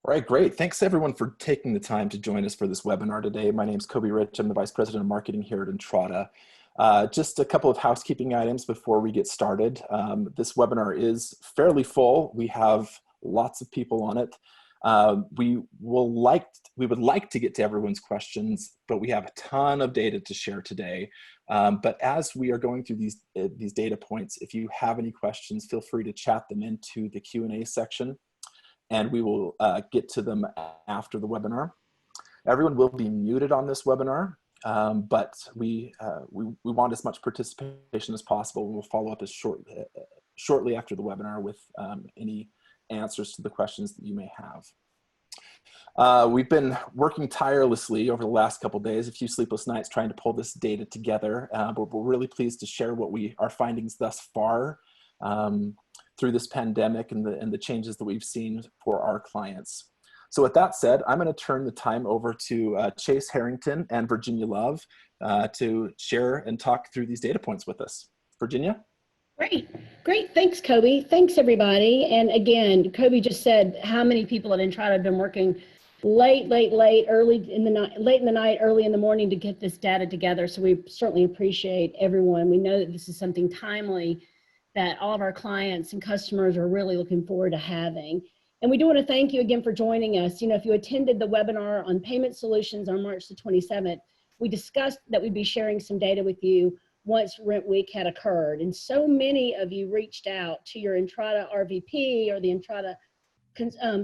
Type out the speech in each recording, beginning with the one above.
All right, great. Thanks everyone for taking the time to join us for this webinar today. My name is Kobe Rich. I'm the Vice President of Marketing here at Entrada. Just a couple of housekeeping items before we get started. This webinar is fairly full. We have lots of people on it. We would like to get to everyone's questions, but we have a ton of data to share today. But as we are going through these data points, if you have any questions, feel free to chat them into the Q&A section, and we will get to them after the webinar. Everyone will be muted on this webinar, but we want as much participation as possible. We'll follow up shortly after the webinar with any answers to the questions that you may have. We've been working tirelessly over the last couple of days, a few sleepless nights trying to pull this data together, but we're really pleased to share our findings thus far through this pandemic and the changes that we've seen for our clients. So with that said, I'm going to turn the time over to Chase Harrington and Virginia Love to share and talk through these data points with us. Virginia? Great. Thanks, Kobe. Thanks, everybody. And again, Kobe just said how many people at Entrada have been working late in the night, early in the morning to get this data together. So we certainly appreciate everyone. We know that this is something timely that all of our clients and customers are really looking forward to having. And we do want to thank you again for joining us. You know, if you attended the webinar on payment solutions on March the 27th, we discussed that we'd be sharing some data with you once Rent Week had occurred. And so many of you reached out to your Entrada RVP or the Entrada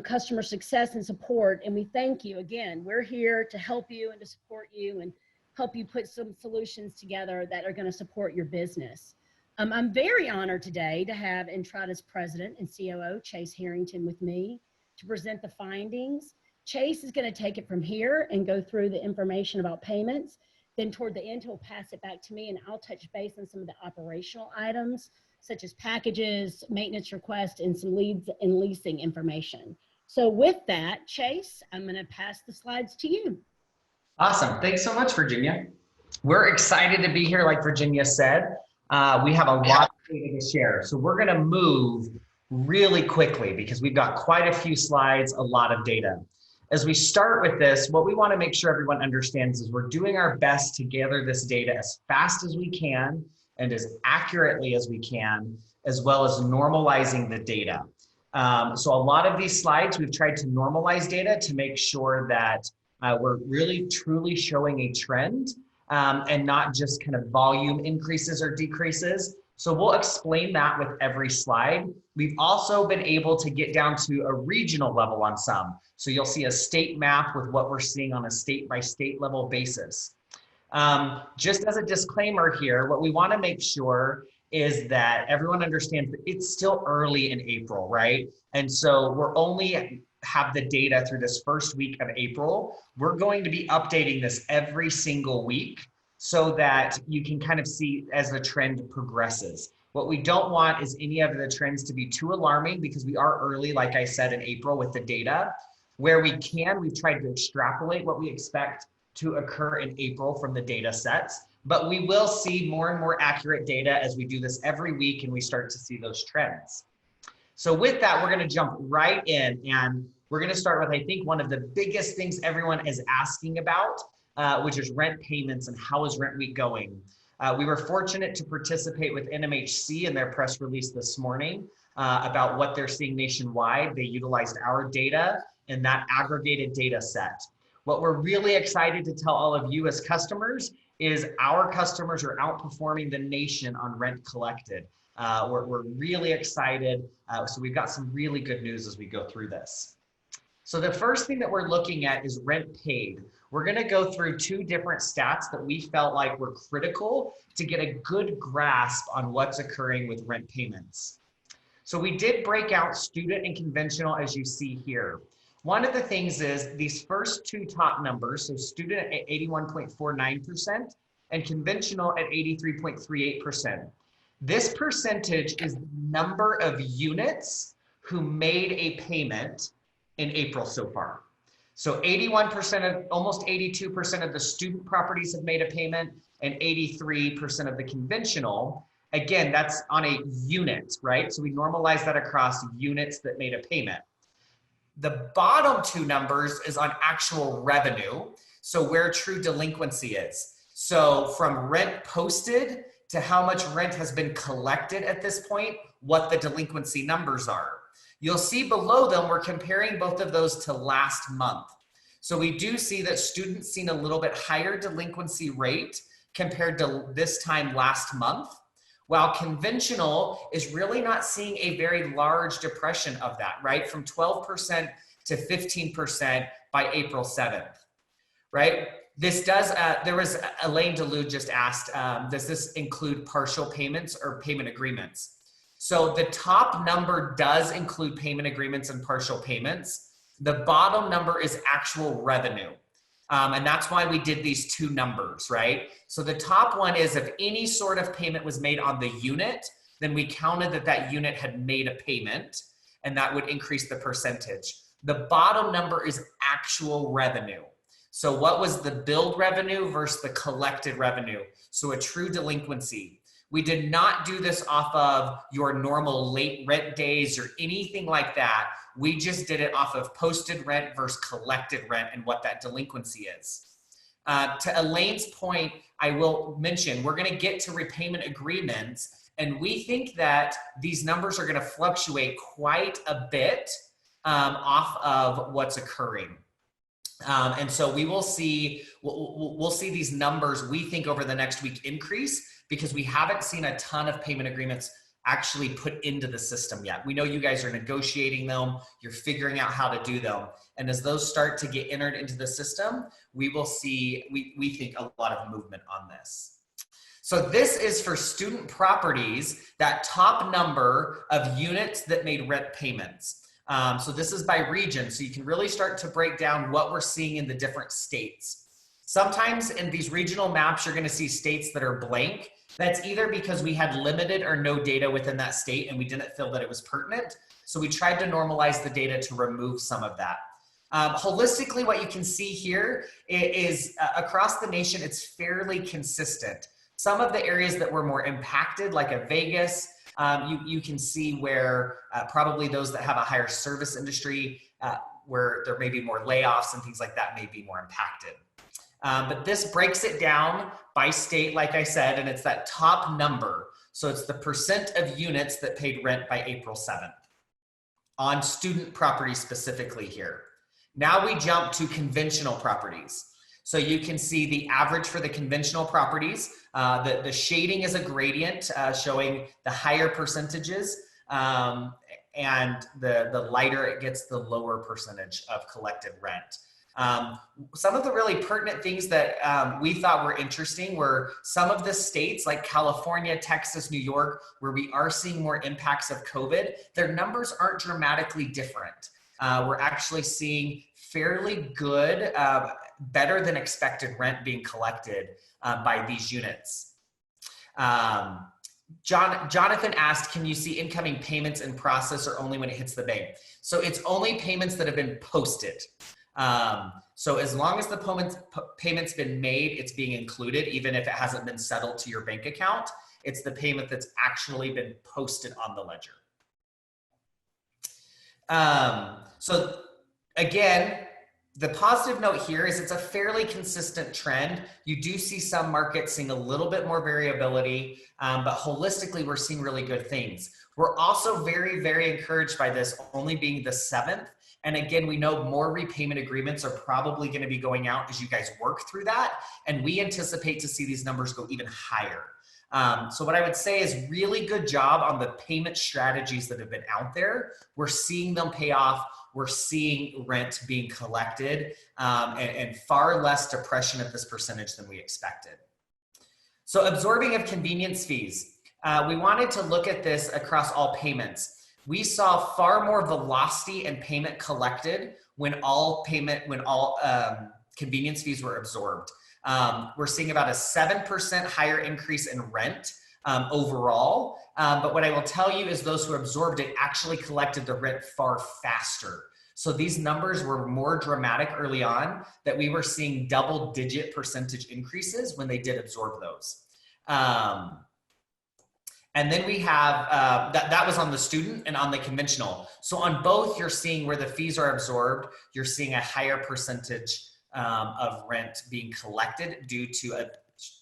customer success and support. And we thank you again. We're here to help you and to support you and help you put some solutions together that are going to support your business. I'm very honored today to have Entrada's President and COO, Chase Harrington, with me to present the findings. Chase is going to take it from here and go through the information about payments. Then toward the end, he'll pass it back to me and I'll touch base on some of the operational items, such as packages, maintenance requests, and some leads and leasing information. So with that, Chase, I'm going to pass the slides to you. Awesome. Thanks so much, Virginia. We're excited to be here, like Virginia said. We have a lot of data to share. So we're going to move really quickly because we've got quite a few slides, a lot of data. As we start with this, what we want to make sure everyone understands is we're doing our best to gather this data as fast as we can and as accurately as we can, as well as normalizing the data. So a lot of these slides, we've tried to normalize data to make sure that we're really truly showing a trend and not just kind of volume increases or decreases. So we'll explain that with every slide. We've also been able to get down to a regional level on some. So you'll see a state map with what we're seeing on a state by state level basis. Just as a disclaimer here, what we want to make sure is that everyone understands that it's still early in April, right? And so we're only have the data through this first week of April. We're going to be updating this every single week so that you can kind of see as the trend progresses. What we don't want is any of the trends to be too alarming because we are early, like I said, in April with the data. Where we can, we've tried to extrapolate what we expect to occur in April from the data sets, but we will see more and more accurate data as we do this every week and we start to see those trends. So with that, we're going to jump right in and we're going to start with, I think, one of the biggest things everyone is asking about, which is rent payments and how is Rent Week going. We were fortunate to participate with NMHC in their press release this morning about what they're seeing nationwide. They utilized our data and that aggregated data set. What we're really excited to tell all of you as customers is our customers are outperforming the nation on rent collected. We're really excited. So we've got some really good news as we go through this. So the first thing that we're looking at is rent paid. We're going to go through two different stats that we felt like were critical to get a good grasp on what's occurring with rent payments. So we did break out student and conventional as you see here. One of the things is these first two top numbers, so student at 81.49% and conventional at 83.38%. This percentage is the number of units who made a payment in April so far. So 81% of, almost 82% of the student properties have made a payment and 83% of the conventional. Again, that's on a unit, right? So we normalize that across units that made a payment. The bottom two numbers is on actual revenue, so where true delinquency is. So from rent posted to how much rent has been collected at this point, what the delinquency numbers are. You'll see below them, we're comparing both of those to last month. So we do see that students seen a little bit higher delinquency rate compared to this time last month, while conventional is really not seeing a very large depression of that, right? From 12% to 15% by April 7th, right? This does, there was Elaine DeLude just asked, does this include partial payments or payment agreements? So the top number does include payment agreements and partial payments. The bottom number is actual revenue. And that's why we did these two numbers, right? So the top one is if any sort of payment was made on the unit, then we counted that that unit had made a payment, and that would increase the percentage. The bottom number is actual revenue. So what was the billed revenue versus the collected revenue? So a true delinquency. We did not do this off of your normal late rent days or anything like that. We just did it off of posted rent versus collected rent and what that delinquency is. To Elaine's point, I will mention, we're gonna get to repayment agreements, and we think that these numbers are gonna fluctuate quite a bit off of what's occurring. And so we will see, we'll see these numbers, we think, over the next week increase, because we haven't seen a ton of payment agreements actually put into the system yet. We know you guys are negotiating them, you're figuring out how to do them. And as those start to get entered into the system, we will see, we think, a lot of movement on this. So this is for student properties, that top number of units that made rent payments. So this is by region, so you can really start to break down what we're seeing in the different states. Sometimes in these regional maps, you're gonna see states that are blank. That's either because we had limited or no data within that state and we didn't feel that it was pertinent. So we tried to normalize the data to remove some of that. Holistically, what you can see here is across the nation, it's fairly consistent. Some of the areas that were more impacted, like a Vegas, you can see where probably those that have a higher service industry, where there may be more layoffs and things like that, may be more impacted. But this breaks it down by state, like I said, and it's that top number. So it's the percent of units that paid rent by April 7th on student properties specifically here. Now we jump to conventional properties. So you can see the average for the conventional properties. The shading is a gradient showing the higher percentages, and the lighter it gets, the lower percentage of collected rent. Some of the really pertinent things that we thought were interesting were some of the states like California, Texas, New York, where we are seeing more impacts of COVID, their numbers aren't dramatically different. We're actually seeing fairly good, better than expected rent being collected by these units. Jonathan asked, can you see incoming payments in process or only when it hits the bank? So it's only payments that have been posted. So as long as the payment's been made, it's being included, even if it hasn't been settled to your bank account. It's the payment that's actually been posted on the ledger. So again, the positive note here is it's a fairly consistent trend. You do see some markets seeing a little bit more variability, but holistically, we're seeing really good things. We're also very, very encouraged by this only being the 7th. And again, we know more repayment agreements are probably going to be going out as you guys work through that. And we anticipate to see these numbers go even higher. So what I would say is really good job on the payment strategies that have been out there. We're seeing them pay off. We're seeing rent being collected, and far less depression of this percentage than we expected. So absorbing of convenience fees. We wanted to look at this across all payments. We saw far more velocity and payment collected when all convenience fees were absorbed. We're seeing about a 7% higher increase in rent overall. But what I will tell you is those who absorbed it actually collected the rent far faster. So these numbers were more dramatic early on, that we were seeing double-digit percentage increases when they did absorb those. And then we have, that was on the student and on the conventional. So on both, you're seeing where the fees are absorbed, you're seeing a higher percentage of rent being collected due to a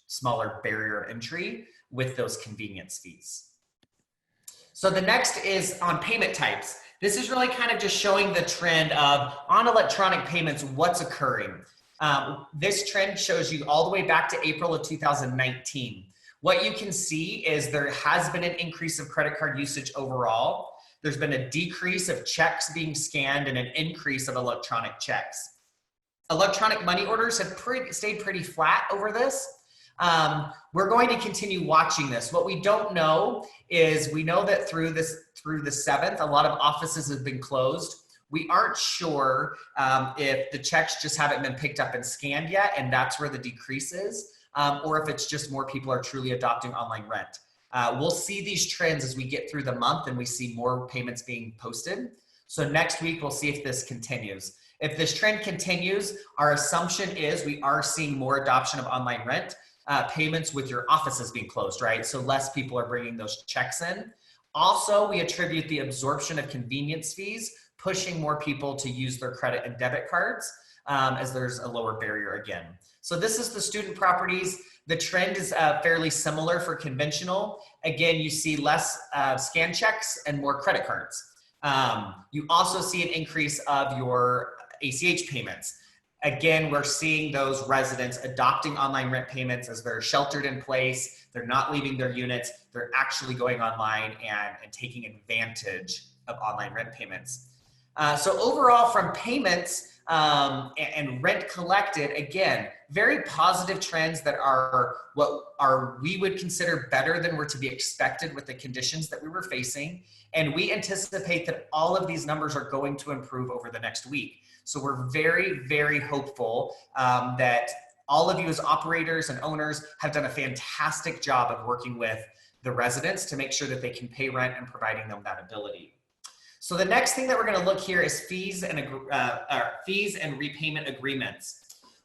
smaller barrier of entry with those convenience fees. So the next is on payment types. This is really kind of just showing the trend of on electronic payments, what's occurring. This trend shows you all the way back to April of 2019. What you can see is there has been an increase of credit card usage overall. There's been a decrease of checks being scanned and an increase of electronic checks. Electronic money orders have stayed pretty flat over this. We're going to continue watching this. What we don't know is we know that through the 7th, a lot of offices have been closed. We aren't sure if the checks just haven't been picked up and scanned yet, and that's where the decrease is. Or if it's just more people are truly adopting online rent. We'll see these trends as we get through the month and we see more payments being posted. So next week, we'll see if this continues. If this trend continues, our assumption is we are seeing more adoption of online rent payments with your offices being closed, right? So less people are bringing those checks in. Also, we attribute the absorption of convenience fees, pushing more people to use their credit and debit cards as there's a lower barrier again. So this is the student properties. The trend is fairly similar for conventional. Again, you see less scan checks and more credit cards. You also see an increase of your ACH payments. Again, we're seeing those residents adopting online rent payments as they're sheltered in place. They're not leaving their units. They're actually going online and taking advantage of online rent payments. So overall, from payments, and rent collected, again, very positive trends that are we would consider better than were to be expected with the conditions that we were facing. And we anticipate that all of these numbers are going to improve over the next week. So we're very, very hopeful that all of you as operators and owners have done a fantastic job of working with the residents to make sure that they can pay rent and providing them that ability. So the next thing that we're going to look here is fees and repayment agreements.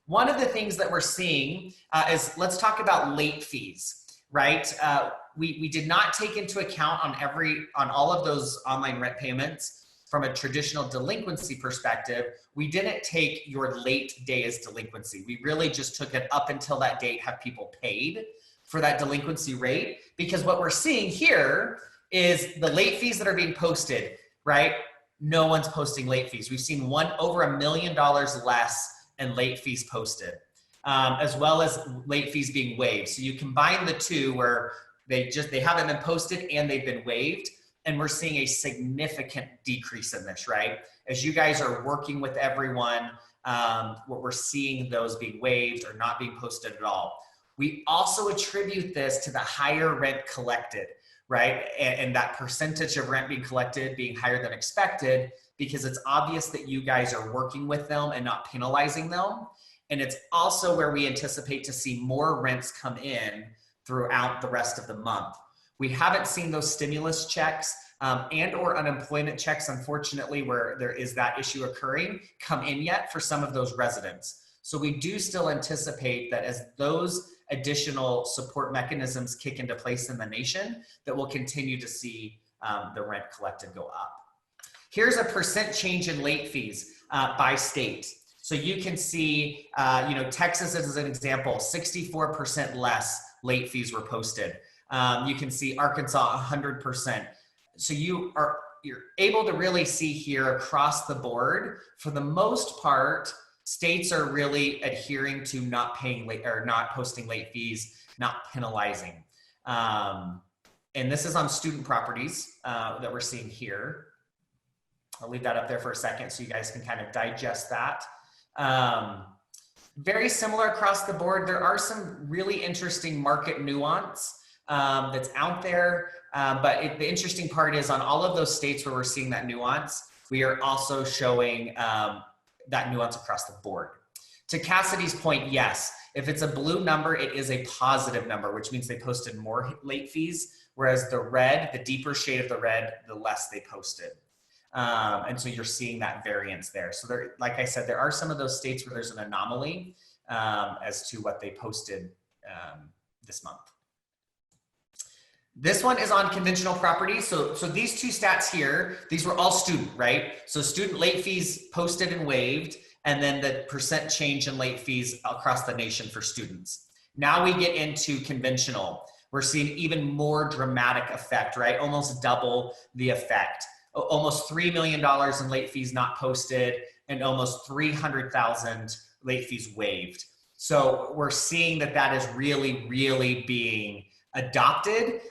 One of the things that we're seeing is, let's talk about late fees, right? We did not take into account on all of those online rent payments from a traditional delinquency perspective. We didn't take your late day as delinquency. We really just took it up until that date, have people paid for that delinquency rate, because what we're seeing here is the late fees that are being posted, right? No one's posting late fees. We've seen over $1 million less in late fees posted, as well as late fees being waived. So you combine the two where they haven't been posted and they've been waived, and we're seeing a significant decrease in this, right? As you guys are working with everyone, we're seeing those being waived or not being posted at all. We also attribute this to the higher rent collected, right? And that percentage of rent being collected being higher than expected, because it's obvious that you guys are working with them and not penalizing them. And it's also where we anticipate to see more rents come in throughout the rest of the month. We haven't seen those stimulus checks and or unemployment checks, unfortunately, where there is that issue occurring, come in yet for some of those residents. So we do still anticipate that as those additional support mechanisms kick into place in the nation, that we'll continue to see the rent collected go up. Here's a percent change in late fees by state. So you can see, Texas as an example, 64% less late fees were posted. You can see Arkansas 100%. So you're able to really see here across the board, for the most part, states are really adhering to not paying late or not posting late fees, not penalizing. And this is on student properties that we're seeing here. I'll leave that up there for a second so you guys can kind of digest that. Very similar across the board. There are some really interesting market nuance that's out there. But the interesting part is on all of those states where we're seeing that nuance, we are also showing that nuance across the board. To Cassidy's point, yes, if it's a blue number, it is a positive number, which means they posted more late fees, whereas the red, the deeper shade of the red, the less they posted. And so you're seeing that variance there. So there, like I said, there are some of those states where there's an anomaly as to what they posted this month. This one is on conventional properties. So these two stats here, these were all student, right? So student late fees posted and waived, and then the percent change in late fees across the nation for students. Now we get into conventional. We're seeing even more dramatic effect, right? Almost double the effect. Almost $3 million in late fees not posted and almost 300,000 late fees waived. So we're seeing that is really, really being adopted.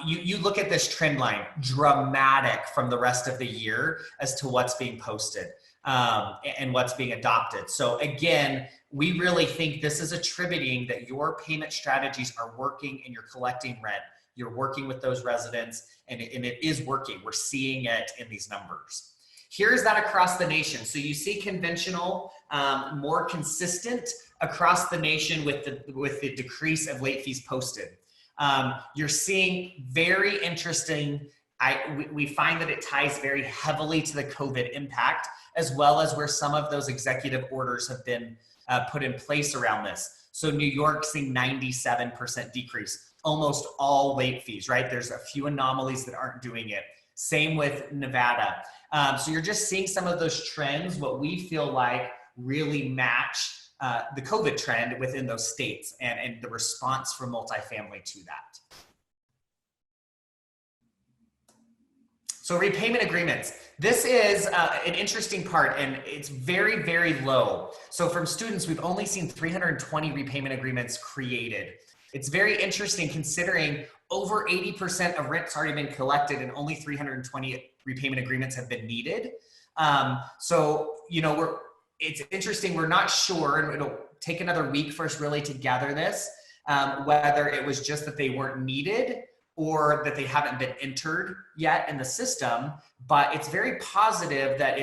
You look at this trend line, dramatic from the rest of the year as to what's being posted and what's being adopted. So again, we really think this is attributing that your payment strategies are working and you're collecting rent. You're working with those residents and it is working. We're seeing it in these numbers. Here's that across the nation. So you see conventional, more consistent across the nation with the decrease of late fees posted. You're seeing very interesting, we find that it ties very heavily to the COVID impact, as well as where some of those executive orders have been put in place around this. So New York seeing 97% decrease, almost all late fees, right? There's a few anomalies that aren't doing it. Same with Nevada. So you're just seeing some of those trends, what we feel like really match the COVID trend within those states and the response from multifamily to that. So repayment agreements. This is an interesting part and it's very, very low. So from students, we've only seen 320 repayment agreements created. It's very interesting considering over 80% of rent's already been collected and only 320 repayment agreements have been needed. So, you know, it's interesting. We're not sure, and it'll take another week for us really to gather this, whether it was just that they weren't needed or that they haven't been entered yet in the system, but it's very positive that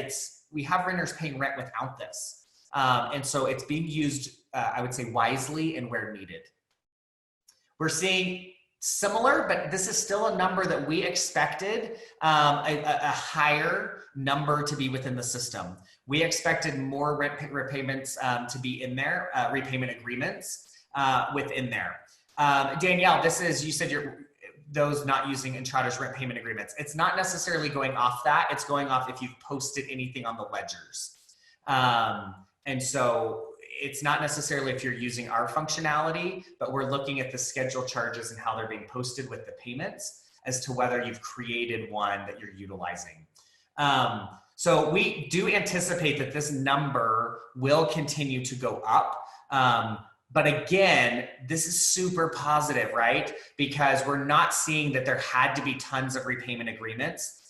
we have renters paying rent without this. And so it's being used, I would say, wisely and where needed. We're seeing similar, but this is still a number that we expected a higher number to be within the system. We expected more rent repayments to be in there, repayment agreements within there. Danielle, this is, you said those not using Entrada's rent payment agreements. It's not necessarily going off that, it's going off if you've posted anything on the ledgers. And so it's not necessarily if you're using our functionality, but we're looking at the schedule charges and how they're being posted with the payments as to whether you've created one that you're utilizing. So we do anticipate that this number will continue to go up. But again, this is super positive, right? Because we're not seeing that there had to be tons of repayment agreements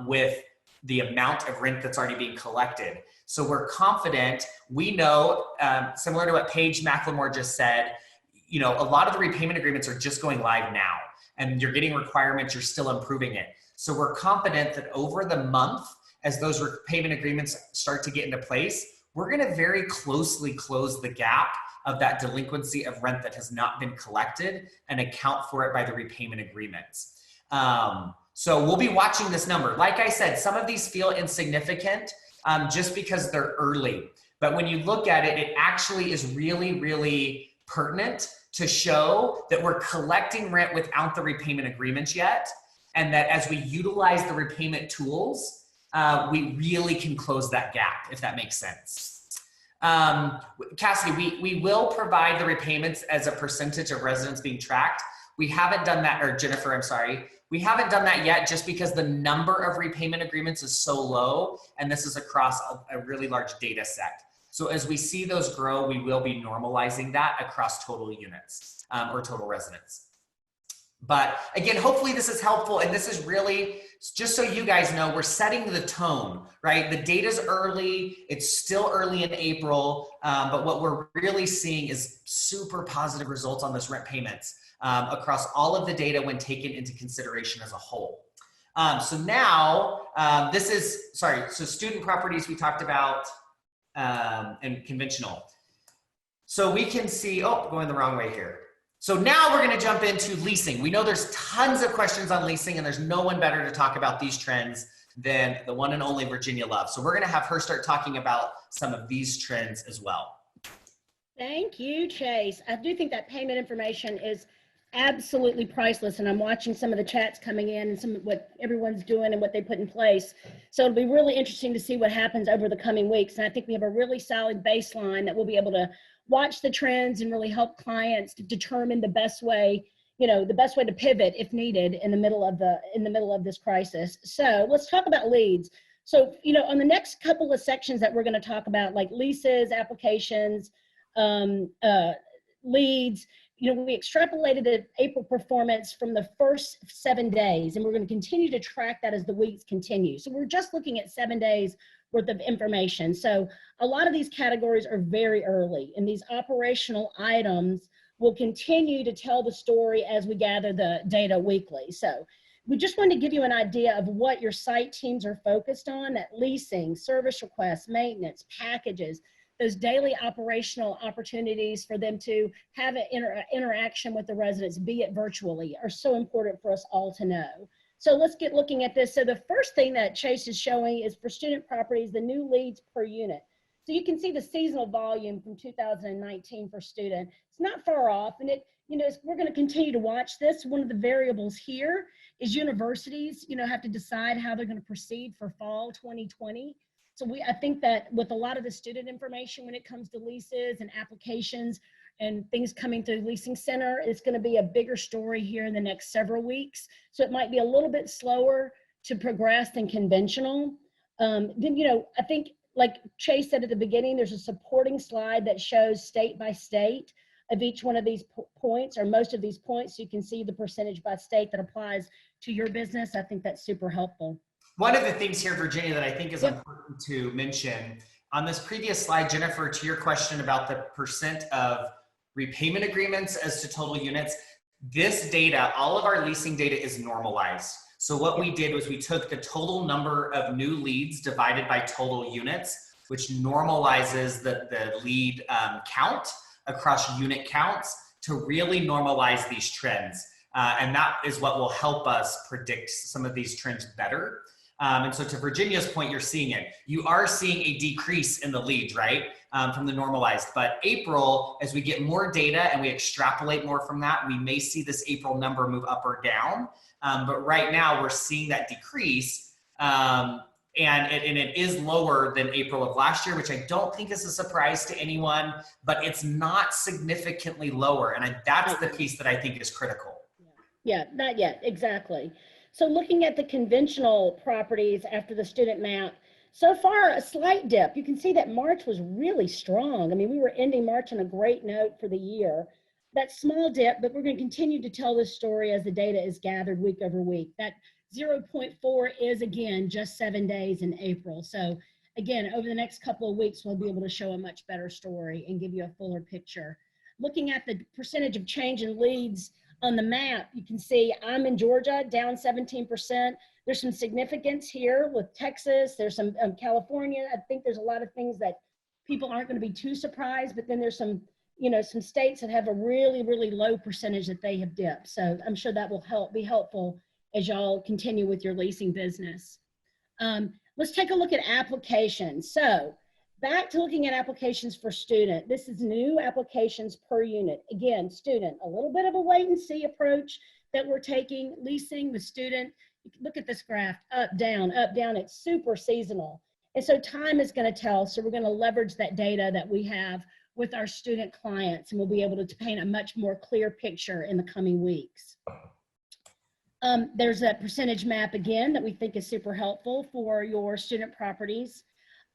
with the amount of rent that's already being collected. So we're confident, we know, similar to what Paige McLemore just said, you know, a lot of the repayment agreements are just going live now and you're getting requirements, you're still improving it. So we're confident that over the month, as those repayment agreements start to get into place, we're gonna very closely close the gap of that delinquency of rent that has not been collected and account for it by the repayment agreements. So we'll be watching this number. Like I said, some of these feel insignificant just because they're early. But when you look at it, it actually is really, really pertinent to show that we're collecting rent without the repayment agreements yet. And that as we utilize the repayment tools, we really can close that gap, if that makes sense. Cassidy, we will provide the repayments as a percentage of residents being tracked. We haven't done that, or Jennifer, I'm sorry. We haven't done that yet just because the number of repayment agreements is so low and this is across a really large data set. So as we see those grow, we will be normalizing that across total units or total residents. But again, hopefully this is helpful, and this is really, just so you guys know, we're setting the tone, right? The data's early, it's still early in April, but what we're really seeing is super positive results on those rent payments across all of the data when taken into consideration as a whole. So now, so student properties we talked about and conventional. So we can see, going the wrong way here. So now we're going to jump into leasing. We know there's tons of questions on leasing, and there's no one better to talk about these trends than the one and only Virginia Love. So we're going to have her start talking about some of these trends as well. Thank you, Chase. I do think that payment information is absolutely priceless. And I'm watching some of the chats coming in and some of what everyone's doing and what they put in place. So it'll be really interesting to see what happens over the coming weeks. And I think we have a really solid baseline that we'll be able to watch the trends and really help clients to determine the best way, the best way to pivot if needed in the middle of this crisis. So let's talk about leads. So, on the next couple of sections that we're going to talk about, like leases, applications, leads, we extrapolated the April performance from the first 7 days, and we're going to continue to track that as the weeks continue. So we're just looking at 7 days worth of information. So a lot of these categories are very early, and these operational items will continue to tell the story as we gather the data weekly. So we just wanted to give you an idea of what your site teams are focused on: that leasing, service requests, maintenance, packages, those daily operational opportunities for them to have an interaction with the residents, be it virtually, are so important for us all to know. So let's get looking at this. So the first thing that Chase is showing is for student properties, the new leads per unit. So you can see the seasonal volume from 2019 for student. It's not far off, and we're going to continue to watch this. One of the variables here is universities, have to decide how they're going to proceed for fall 2020. So I think that with a lot of the student information when it comes to leases and applications and things coming through the leasing center, it's going to be a bigger story here in the next several weeks. So it might be a little bit slower to progress than conventional. Then, I think, like Chase said at the beginning, there's a supporting slide that shows state by state of each one of these points, or most of these points. So you can see the percentage by state that applies to your business. I think that's super helpful. One of the things here, Virginia, that I think is important to mention, on this previous slide, Jennifer, to your question about the percent of repayment agreements as to total units, this data, all of our leasing data is normalized. So what we did was we took the total number of new leads divided by total units, which normalizes the lead count across unit counts to really normalize these trends. And that is what will help us predict some of these trends better. And so to Virginia's point, you're seeing it. You are seeing a decrease in the leads, right, from the normalized. But April, as we get more data and we extrapolate more from that, we may see this April number move up or down. But right now, we're seeing that decrease. And it is lower than April of last year, which I don't think is a surprise to anyone, but it's not significantly lower. And that's the piece that I think is critical. Yeah, not yet, exactly. So looking at the conventional properties after the student map, so far a slight dip. You can see that March was really strong. I mean, we were ending March on a great note for the year. That small dip, but we're going to continue to tell this story as the data is gathered week over week. That 0.4 is, again, just 7 days in April. So again, over the next couple of weeks, we'll be able to show a much better story and give you a fuller picture. Looking at the percentage of change in leads on the map, you can see I'm in Georgia, down 17%. There's some significance here with Texas. There's some California. I think there's a lot of things that people aren't going to be too surprised, but then there's some, some states that have a really, really low percentage that they have dipped. So I'm sure that will be helpful as y'all continue with your leasing business. Let's take a look at applications. So back to looking at applications for student. This is new applications per unit. Again, student, a little bit of a wait and see approach that we're taking. Leasing with student, look at this graph, up, down, up, down. It's super seasonal. And so time is going to tell. So we're going to leverage that data that we have with our student clients, and we'll be able to paint a much more clear picture in the coming weeks. There's a percentage map again that we think is super helpful for your student properties.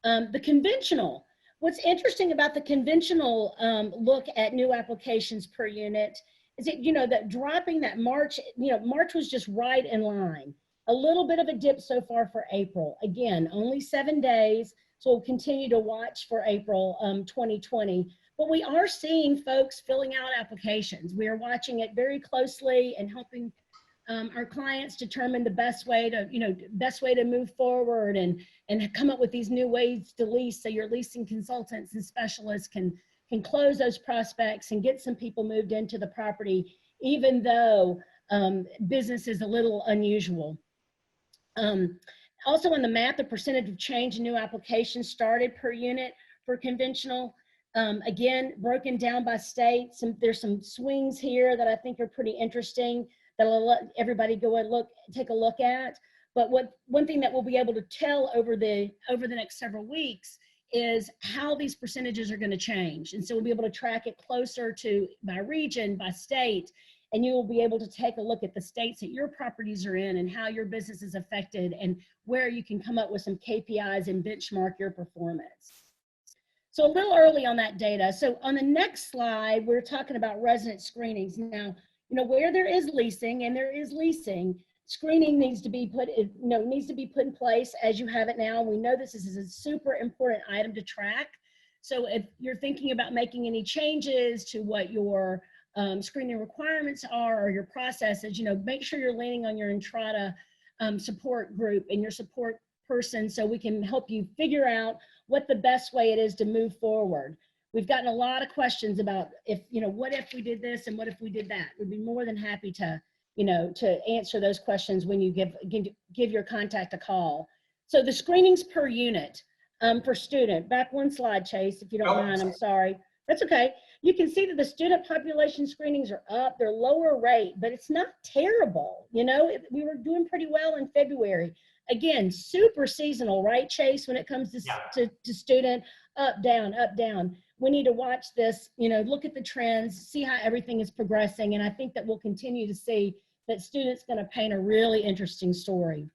The conventional, what's interesting about the conventional look at new applications per unit is that, that dropping that March, March was just right in line. A little bit of a dip so far for April. Again, only 7 days, so we'll continue to watch for April 2020. But we are seeing folks filling out applications. We are watching it very closely and helping our clients determine the best way to move forward and come up with these new ways to lease, so your leasing consultants and specialists can close those prospects and get some people moved into the property, even though business is a little unusual. Also on the map, the percentage of change in new applications started per unit for conventional. Again, broken down by state. There's some swings here that I think are pretty interesting that I'll let everybody go and take a look at. But one thing that we'll be able to tell over the next several weeks is how these percentages are going to change. And so we'll be able to track it closer to by region, by state, and you will be able to take a look at the states that your properties are in and how your business is affected and where you can come up with some KPIs and benchmark your performance. So a little early on that data. So on the next slide, we're talking about resident screenings. Now, where there is leasing, and there is leasing, screening needs to be put in place as you have it now. We know this is a super important item to track. So if you're thinking about making any changes to what your screening requirements are or your processes, make sure you're leaning on your Entrata support group and your support person so we can help you figure out what the best way it is to move forward. We've gotten a lot of questions about what if we did this and what if we did that. We'd be more than happy to answer those questions when you give your contact a call. So the screenings per unit per student, back one slide, Chase, if you don't mind, I'm sorry. That's okay. You can see that the student population screenings are up. They're lower rate, but it's not terrible. We were doing pretty well in February. Again, super seasonal, right, Chase, when it comes to student, up, down, up, down. We need to watch this, look at the trends, see how everything is progressing. And I think that we'll continue to see that students going to paint a really interesting story.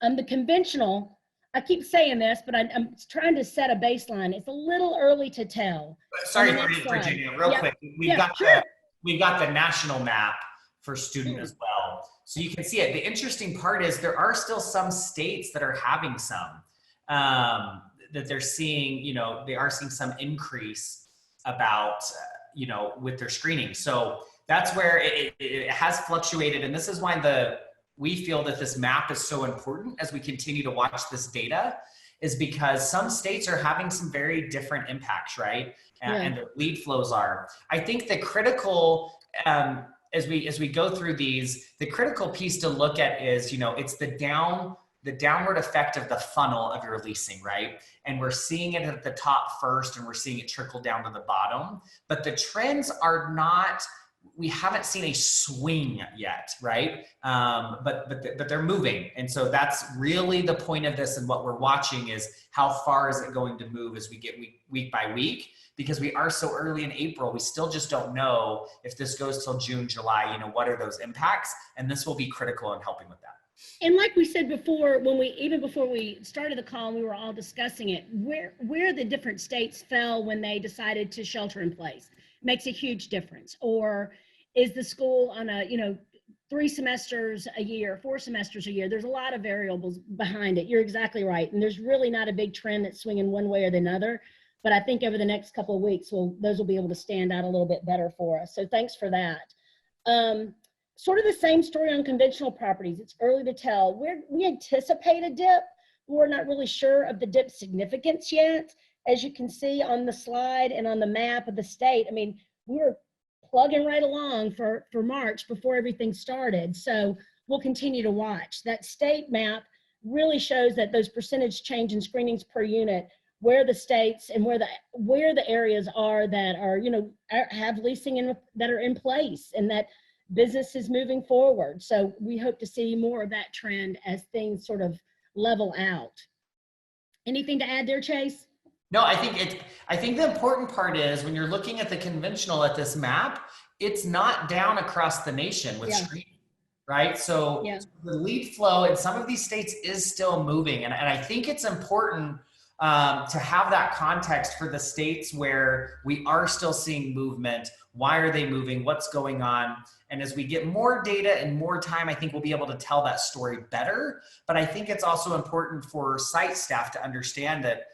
The conventional, I keep saying this, but I'm trying to set a baseline. It's a little early to tell. Sorry, Virginia, real quick. We've got the national map for student as well. So you can see it. The interesting part is there are still some states that are having some, that they're seeing, they are seeing some increase about, with their screening. So that's where it has fluctuated. And this is why we feel that this map is so important as we continue to watch this data, is because some states are having some very different impacts, right? And the lead flows are. I think the critical, as we go through these, the critical piece to look at is, it's the downward effect of the funnel of your leasing, right? And we're seeing it at the top first, and we're seeing it trickle down to the bottom. But the trends are not, we haven't seen a swing yet, right? But they're moving. And so that's really the point of this, and what we're watching is how far is it going to move as we get week by week, because we are so early in April, we still just don't know if this goes till June, July, what are those impacts? And this will be critical in helping with that. And like we said before, even before we started the call, we were all discussing it, where the different states fell when they decided to shelter in place makes a huge difference. Or is the school on a, 3 semesters a year, 4 semesters a year? There's a lot of variables behind it. You're exactly right. And there's really not a big trend that's swinging one way or the other. But I think over the next couple of weeks, those will be able to stand out a little bit better for us. So thanks for that. Sort of the same story on conventional properties. It's early to tell. We anticipate a dip. We're not really sure of the dip significance yet. As you can see on the slide and on the map of the state, we were plugging right along for March before everything started. So we'll continue to watch. That state map really shows that those percentage change in screenings per unit, where the states and where the areas are that are, have leasing that are in place, and that business is moving forward. So we hope to see more of that trend as things sort of level out. Anything to add there, Chase? No, I think the important part is when you're looking at the conventional at this map, it's not down across the nation with screening, right? So the lead flow in some of these states is still moving. And I think it's important to have that context for the states where we are still seeing movement. Why are they moving? What's going on? And as we get more data and more time, I think we'll be able to tell that story better. But I think it's also important for site staff to understand that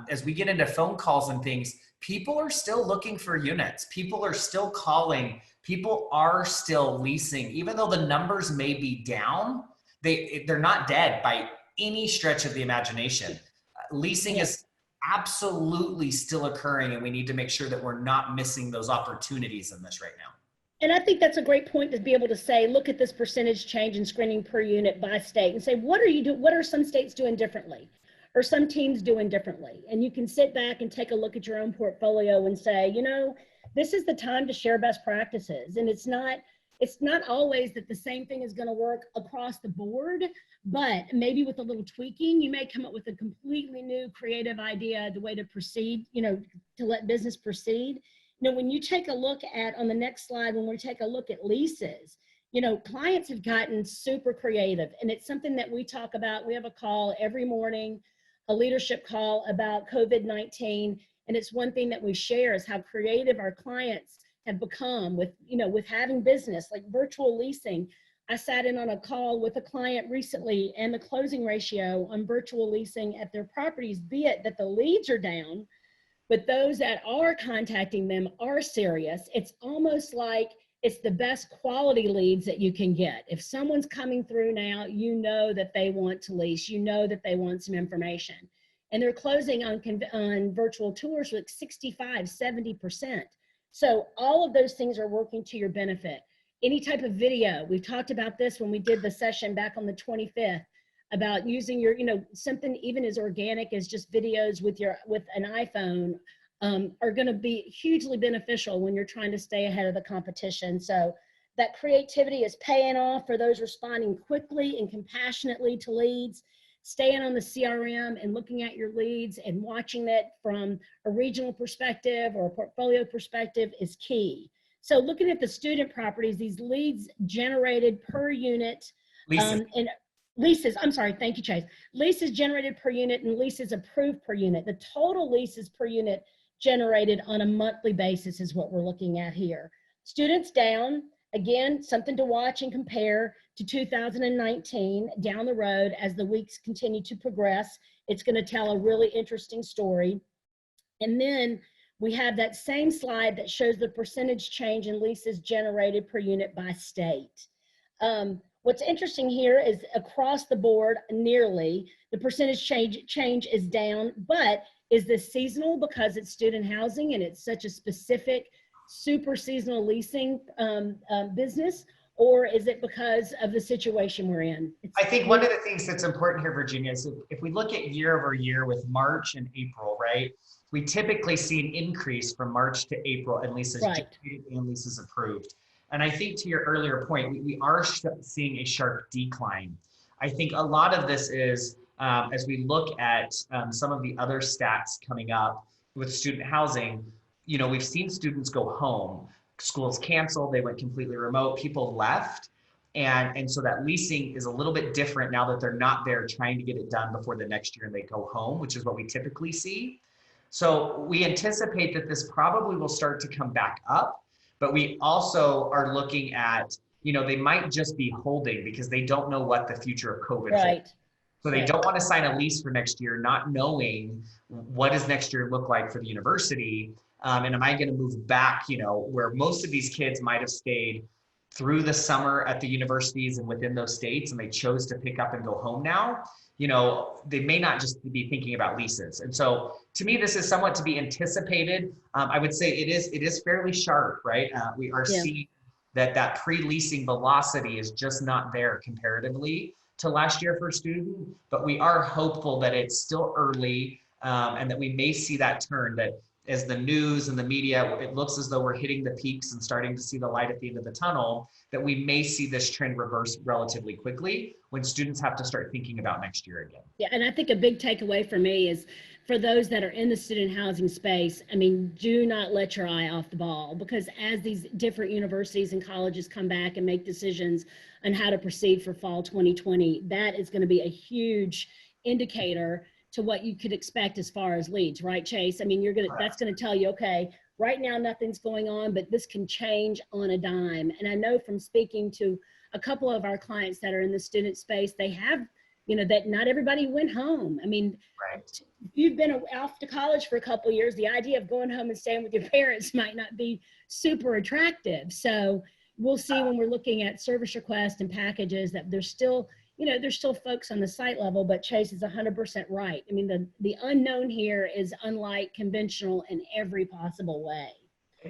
as we get into phone calls and things, people are still looking for units. People are still calling. People are still leasing. Even though the numbers may be down, they're not dead by any stretch of the imagination. Leasing is absolutely still occurring, and we need to make sure that we're not missing those opportunities in this right now. And I think that's a great point to be able to say, look at this percentage change in screening per unit by state and say, what are some states doing differently? or some teams doing differently. And you can sit back and take a look at your own portfolio and say, you know, this is the time to share best practices. And it's not always that the same thing is going to work across the board, but maybe with a little tweaking, you may come up with a completely new creative idea, the way to proceed, you know, to let business proceed. You know, when you take a look at, on the next slide, when we take a look at leases, you know, clients have gotten super creative, and it's something that we talk about. We have a call every morning, a leadership call about COVID-19. And it's one thing that we share is how creative our clients have become with, you know, with having business like virtual leasing. I sat in on a call with a client recently, and the closing ratio on virtual leasing at their properties, be it that the leads are down, but those that are contacting them are serious. It's almost like it's the best quality leads that you can get. If someone's coming through now, you know that they want to lease, you know that they want some information. And they're closing on virtual tours with 65, 70%. So all of those things are working to your benefit. Any type of video, we talked about this when we did the session back on the 25th about using your, you know, something even as organic as just videos with an iPhone are going to be hugely beneficial when you're trying to stay ahead of the competition. So that creativity is paying off for those responding quickly and compassionately to leads. Staying on the CRM and looking at your leads and watching that from a regional perspective or a portfolio perspective is key. So looking at the student properties, these leads generated per unit, and leases, I'm sorry, thank you, Chase. Leases generated per unit and leases approved per unit. The total leases per unit generated on a monthly basis is what we're looking at here. Students down, again, something to watch and compare to 2019 down the road as the weeks continue to progress. It's going to tell a really interesting story. And then we have that same slide that shows the percentage change in leases generated per unit by state. What's interesting here is across the board, nearly the percentage change is down, but is this seasonal because it's student housing and it's such a specific super seasonal leasing business, or is it because of the situation we're in? I think one of the things that's important here, Virginia, is if we look at year over year with March and April, right? We typically see an increase from March to April in leases generated and leases approved. And I think to your earlier point, we are seeing a sharp decline. I think a lot of this is as we look at some of the other stats coming up with student housing, you know, we've seen students go home, schools canceled, they went completely remote, people left. And so that leasing is a little bit different now that they're not there trying to get it done before the next year and they go home, which is what we typically see. So we anticipate that this probably will start to come back up, but we also are looking at, you know, they might just be holding because they don't know what the future of COVID holds. So they don't want to sign a lease for next year, not knowing what does next year look like for the university. And am I going to move back, you know, where most of these kids might have stayed through the summer at the universities and within those states, and they chose to pick up and go home now, you know, they may not just be thinking about leases. And so to me, this is somewhat to be anticipated. I would say it is fairly sharp, right? We are seeing that pre-leasing velocity is just not there comparatively to last year for a student, but we are hopeful that it's still early and that we may see that turn, that as the news and the media, it looks as though we're hitting the peaks and starting to see the light at the end of the tunnel, that we may see this trend reverse relatively quickly when students have to start thinking about next year again. Yeah, and I think a big takeaway for me is for those that are in the student housing space, I mean, do not let your eye off the ball, because as these different universities and colleges come back and make decisions on how to proceed for fall 2020, that is going to be a huge indicator to what you could expect as far as leads, right, Chase? I mean, that's going to tell you, okay, right now nothing's going on, but this can change on a dime. And I know from speaking to a couple of our clients that are in the student space, they have, you know, that not everybody went home. I mean, if you've been off to college for a couple of years, the idea of going home and staying with your parents might not be super attractive. So we'll see when we're looking at service requests and packages that there's still, you know, there's still folks on the site level, but Chase is 100% right. I mean, the unknown here is unlike conventional in every possible way.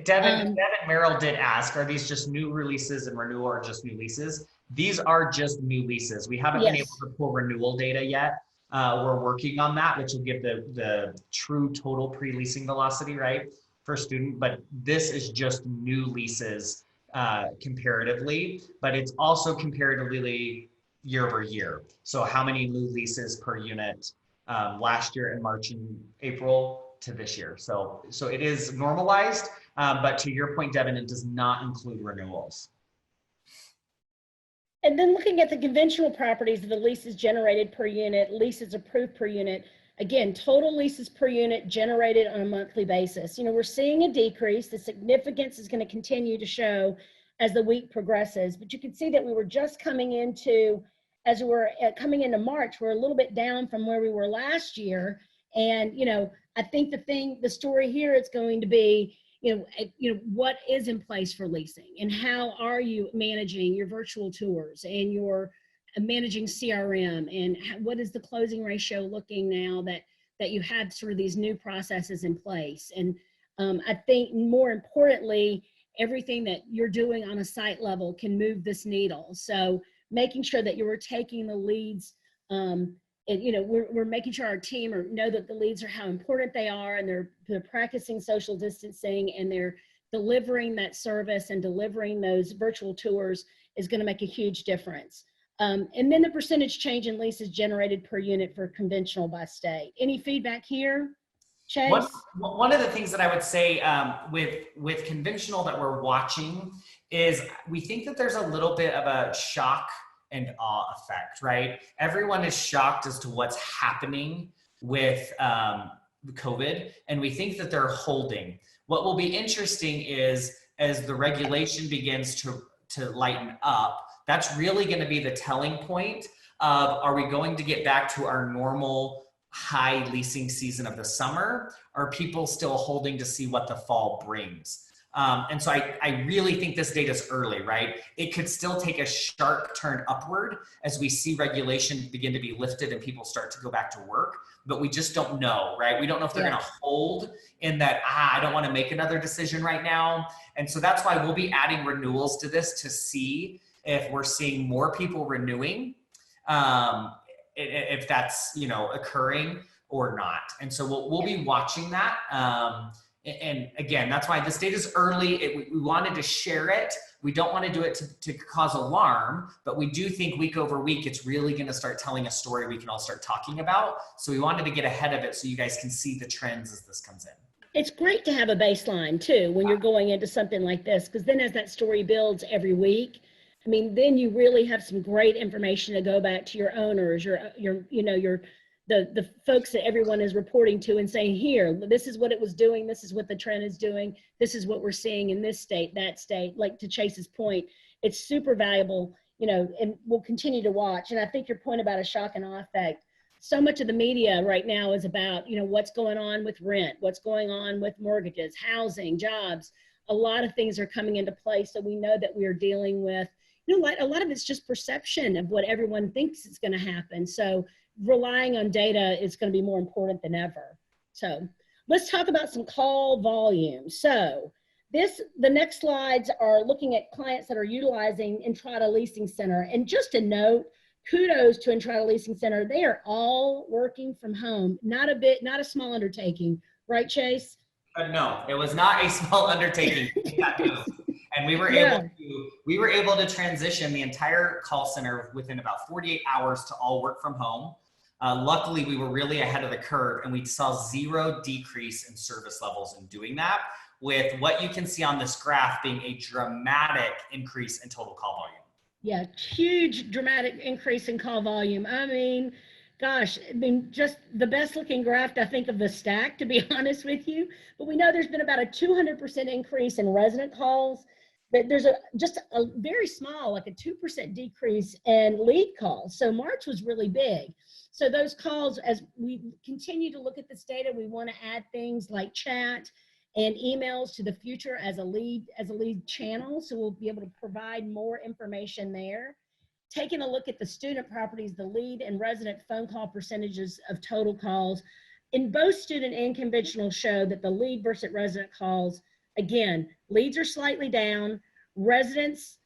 Devin Merrill did ask, are these just new releases and renewal or just new leases? These are just new leases. We haven't been able to pull renewal data yet. We're working on that, which will give the true total pre-leasing velocity, right, for student. But this is just new leases comparatively, but it's also comparatively year over year. So how many new leases per unit last year in March and April to this year. So it is normalized, but to your point, Devin, it does not include renewals. And then looking at the conventional properties, the leases generated per unit, leases approved per unit, again, total leases per unit generated on a monthly basis. You know, we're seeing a decrease. The significance is going to continue to show as the week progresses, but you can see that we were just coming into, as we were coming into March, we're a little bit down from where we were last year. And, you know, I think the story here is going to be, what is in place for leasing, and how are you managing your virtual tours and your managing CRM, and what is the closing ratio looking now that you have sort of these new processes in place. And I think more importantly, everything that you're doing on a site level can move this needle. So making sure that you are taking the leads, and we're making sure our team know that the leads are how important they are, and they're practicing social distancing, and they're delivering that service and delivering those virtual tours is going to make a huge difference. And then the percentage change in leases generated per unit for conventional by state. Any feedback here, Chase? One of the things that I would say with conventional that we're watching is we think that there's a little bit of a shock and awe effect, right? Everyone is shocked as to what's happening with COVID, and we think that they're holding. What will be interesting is as the regulation begins to lighten up, that's really going to be the telling point of, are we going to get back to our normal high leasing season of the summer? Are people still holding to see what the fall brings? And so I really think this data is early, right? It could still take a sharp turn upward as we see regulation begin to be lifted and people start to go back to work, but we just don't know, right? We don't know if they're going to hold in that, I don't want to make another decision right now. And so that's why we'll be adding renewals to this to see if we're seeing more people renewing, if that's, occurring or not. And so we'll be watching that. And again, that's why this data is early. We wanted to share it. We don't want to do it to cause alarm, but we do think week over week, it's really going to start telling a story we can all start talking about. So we wanted to get ahead of it so you guys can see the trends as this comes in. It's great to have a baseline too, when you're going into something like this, because then as that story builds every week, I mean, then you really have some great information to go back to your owners, the folks that everyone is reporting to and saying, here, this is what it was doing. This is what the trend is doing. This is what we're seeing in this state, that state. Like to Chase's point, it's super valuable, and we'll continue to watch. And I think your point about a shock and awe effect, so much of the media right now is about, what's going on with rent, what's going on with mortgages, housing, jobs. A lot of things are coming into place. So we know that we are dealing with, a lot of it's just perception of what everyone thinks is going to happen. So relying on data is going to be more important than ever. So let's talk about some call volume. So the next slides are looking at clients that are utilizing Entrata Leasing Center. And just a note, kudos to Entrata Leasing Center. They are all working from home. Not a small undertaking, right, Chase? No, it was not a small undertaking. And we were able to transition the entire call center within about 48 hours to all work from home. Luckily, we were really ahead of the curve, and we saw zero decrease in service levels in doing that, with what you can see on this graph being a dramatic increase in total call volume. Yeah, huge dramatic increase in call volume. I mean, gosh, just the best looking graph, I think, of the stack, to be honest with you. But we know there's been about a 200% increase in resident calls, but there's just a very small, like a 2% decrease in lead calls. So March was really big. So those calls, as we continue to look at this data, we want to add things like chat and emails to the future as a lead channel. So we'll be able to provide more information there. Taking a look at the student properties, the lead and resident phone call percentages of total calls in both student and conventional show that the lead versus resident calls, again, leads are slightly down, residents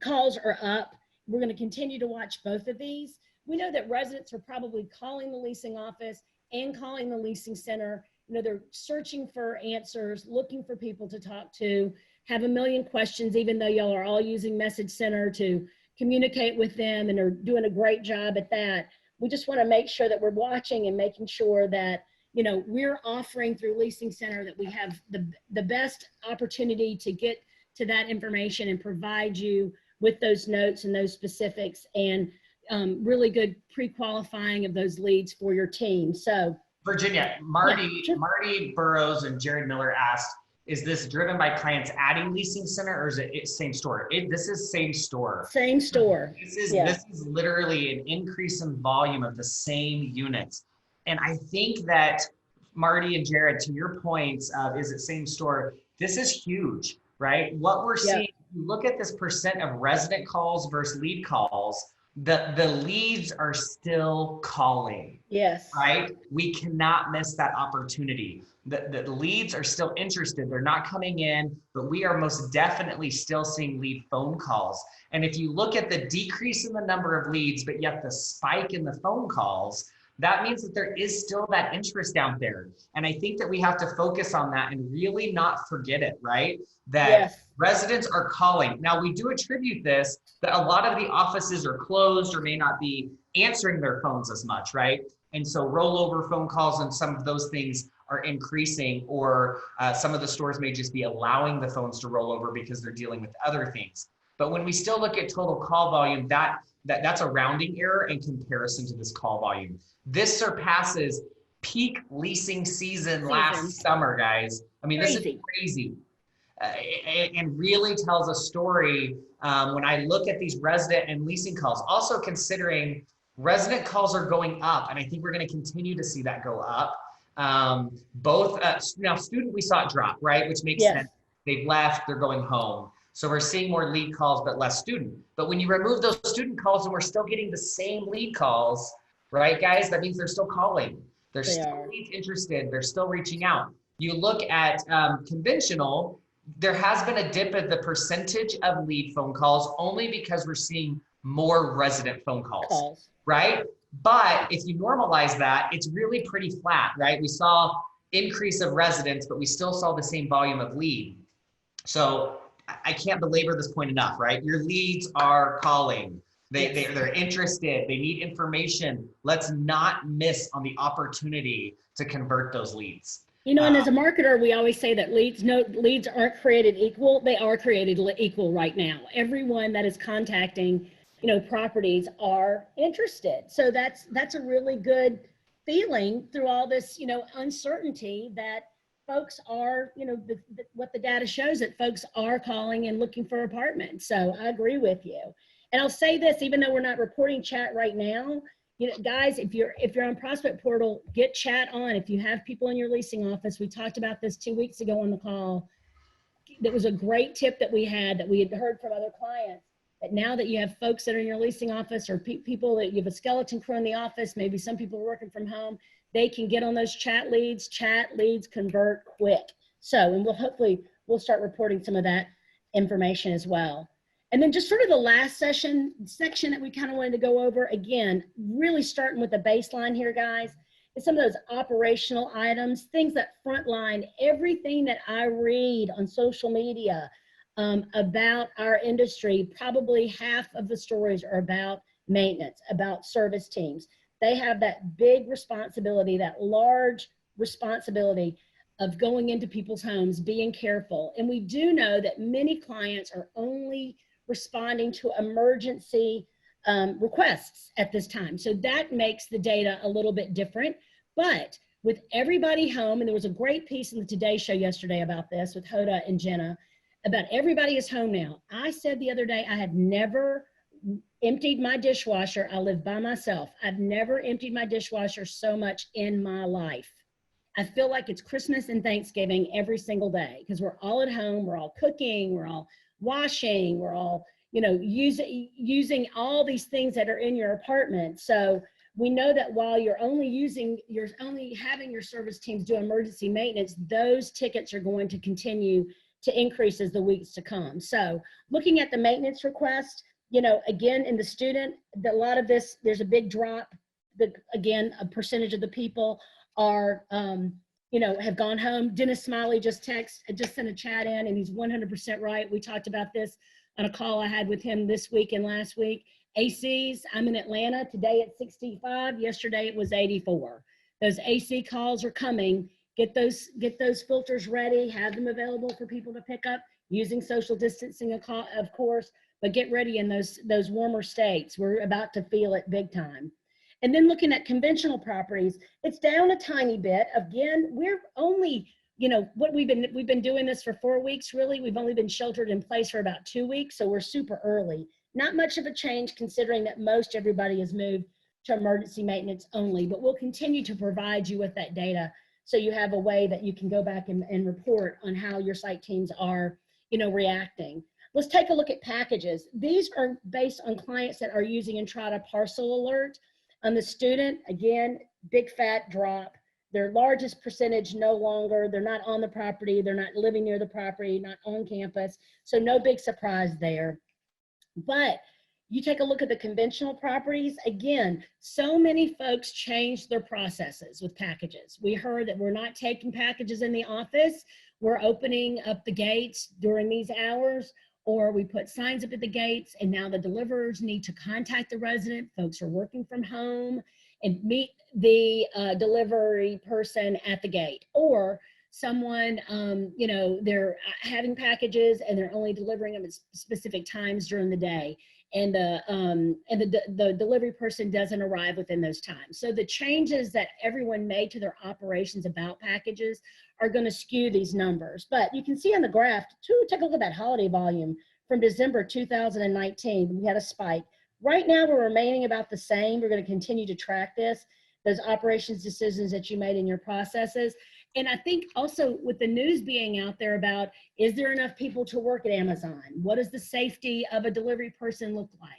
calls are up. We're going to continue to watch both of these, we know that residents are probably calling the leasing office and calling the leasing center. You know, they're searching for answers, looking for people to talk to, have a million questions, even though y'all are all using Message Center to communicate with them and are doing a great job at that. We just want to make sure that we're watching and making sure that, you know, we're offering through Leasing Center that we have the best opportunity to get to that information and provide you with those notes and those specifics and really good pre-qualifying of those leads for your team. So Virginia, Marty Burrows and Jared Miller asked, is this driven by clients adding Leasing Center, or is it same store? This is same store. Same store. This is literally an increase in volume of the same units. And I think that Marty and Jared, to your points of is it same store, this is huge, right? What we're seeing, if you look at this percent of resident calls versus lead calls, the leads are still calling. Yes. Right? We cannot miss that opportunity. The leads are still interested. They're not coming in, but we are most definitely still seeing lead phone calls. And if you look at the decrease in the number of leads, but yet the spike in the phone calls, that means that there is still that interest out there. And I think that we have to focus on that and really not forget it, right? That residents are calling. Now, we do attribute this that a lot of the offices are closed or may not be answering their phones as much, right? And so rollover phone calls and some of those things are increasing, or some of the stores may just be allowing the phones to roll over because they're dealing with other things. But when we still look at total call volume, that's a rounding error in comparison to this call volume. This surpasses peak leasing season last summer, guys. I mean, this is crazy. And really tells a story when I look at these resident and leasing calls. Also considering resident calls are going up, and I think we're going to continue to see that go up. Now student, we saw it drop, right? Which makes sense. They've left, they're going home. So we're seeing more lead calls, but less student. But when you remove those student calls and we're still getting the same lead calls, right, guys? That means they're still calling. They're still interested. They're still reaching out. You look at conventional, there has been a dip in the percentage of lead phone calls only because we're seeing more resident phone calls, right? But if you normalize that, it's really pretty flat, right? We saw increase of residents, but we still saw the same volume of lead. So I can't belabor this point enough, right? Your leads are calling. They're interested. They need information. Let's not miss on the opportunity to convert those leads. You know, and as a marketer, we always say that leads aren't created equal. They are created equal right now. Everyone that is contacting, you know, properties are interested. So that's a really good feeling through all this, you know, uncertainty that folks are, you know, what the data shows that folks are calling and looking for apartments. So I agree with you. And I'll say this, even though we're not reporting chat right now, you know, guys, if you're on Prospect Portal, get chat on. If you have people in your leasing office, we talked about this 2 weeks ago on the call. That was a great tip that we had heard from other clients, that now that you have folks that are in your leasing office or people that you have a skeleton crew in the office, maybe some people are working from home, they can get on those chat leads convert quick. So, and we'll start reporting some of that information as well. And then just sort of the last section that we kind of wanted to go over, again, really starting with the baseline here, guys, is some of those operational items, things that frontline everything that I read on social media about our industry. Probably half of the stories are about maintenance, about service teams. They have that big responsibility, that large responsibility of going into people's homes, being careful. And we do know that many clients are only responding to emergency requests at this time. So that makes the data a little bit different. But with everybody home, and there was a great piece in the Today Show yesterday about this with Hoda and Jenna, about everybody is home now. I said the other day, I had never emptied my dishwasher. I live by myself. I've never emptied my dishwasher so much in my life. I feel like it's Christmas and Thanksgiving every single day because we're all at home, we're all cooking, we're all washing, we're all, you know, using all these things that are in your apartment. So we know that while you're only having your service teams do emergency maintenance, those tickets are going to continue to increase as the weeks to come. So looking at the maintenance request, again, in the student, a lot of this, there's a big drop. Again, a percentage of the people are, have gone home. Dennis Smiley just sent a chat in, and he's 100% right. We talked about this on a call I had with him this week and last week. ACs, I'm in Atlanta today at 65. Yesterday it was 84. Those AC calls are coming. Get those filters ready. Have them available for people to pick up using social distancing, of course. But get ready in those warmer states. We're about to feel it big time. And then looking at conventional properties, it's down a tiny bit. Again, we're only, what we've been doing this for 4 weeks, really. We've only been sheltered in place for about 2 weeks, so we're super early. Not much of a change considering that most everybody has moved to emergency maintenance only, but we'll continue to provide you with that data so you have a way that you can go back and report on how your site teams are, reacting. Let's take a look at packages. These are based on clients that are using Entrata Parcel Alert. On the student, again, big fat drop. Their largest percentage no longer, they're not on the property, they're not living near the property, not on campus, so no big surprise there. But you take a look at the conventional properties, again, so many folks changed their processes with packages. We heard that we're not taking packages in the office, we're opening up the gates during these hours, or we put signs up at the gates, and now the deliverers need to contact the resident. Folks are working from home and meet the delivery person at the gate, or someone, they're having packages and they're only delivering them at specific times during the day, and the delivery person doesn't arrive within those times. So the changes that everyone made to their operations about packages are going to skew these numbers. But you can see on the graph too, take a look at that holiday volume from December 2019. We had a spike. Right now we're remaining about the same. We're going to continue to track this, those operations decisions that you made in your processes. And I think also with the news being out there about, is there enough people to work at Amazon? What does the safety of a delivery person look like?